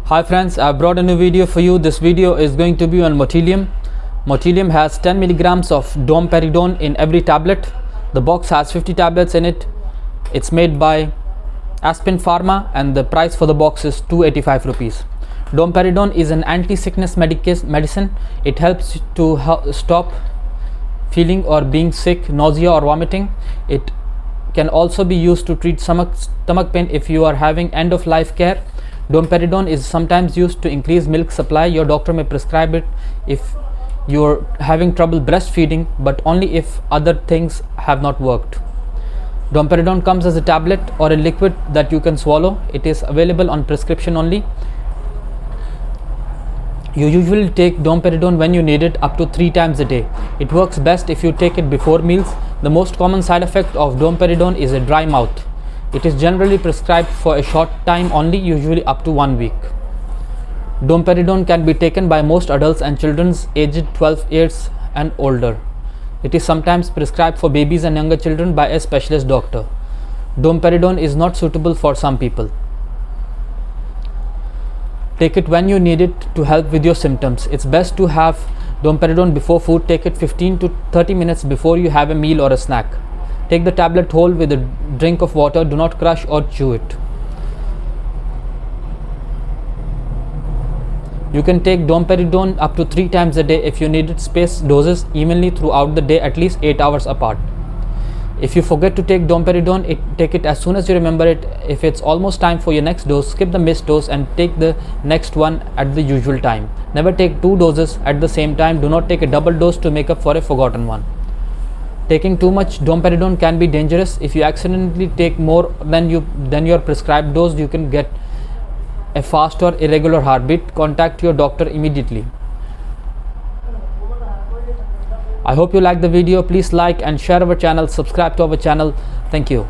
Hi friends, I brought a new video for you. This video is going to be on Motilium. Motilium has 10 milligrams of Domperidone in every tablet. The box has 50 tablets in it. It's made by Aspen Pharma and the price for the box is 285 rupees. Domperidone is an anti-sickness medicine. It helps to stop feeling or being sick, nausea or vomiting. It can also be used to treat stomach pain if you are having end-of-life care. Domperidone is sometimes used to increase milk supply. Your doctor may prescribe it if you're having trouble breastfeeding, but only if other things have not worked. Domperidone comes as a tablet or a liquid that you can swallow. It is available on prescription only. You usually take Domperidone when you need it, up to 3 times a day. It works best if you take it before meals. The most common side effect of Domperidone is a dry mouth. It is generally prescribed for a short time only, usually up to 1 week. Domperidone can be taken by most adults and children aged 12 years and older. It is sometimes prescribed for babies and younger children by a specialist doctor. Domperidone is not suitable for some people. Take it when you need it to help with your symptoms. It's best to have Domperidone before food. Take it 15 to 30 minutes before you have a meal or a snack. Take the tablet whole with a drink of water. Do not crush or chew it. You can take Domperidone up to 3 times a day if you need it. Space doses evenly throughout the day, at least 8 hours apart. If you forget to take Domperidone, take it as soon as you remember it. If it's almost time for your next dose, skip the missed dose and take the next one at the usual time. Never take 2 doses at the same time. Do not take a double dose to make up for a forgotten one. Taking too much Domperidone can be dangerous. If you accidentally take more than your prescribed dose, you can get a fast or irregular heartbeat. Contact your doctor immediately. I hope you like the video. Please like and share our channel. Subscribe to our channel. Thank you.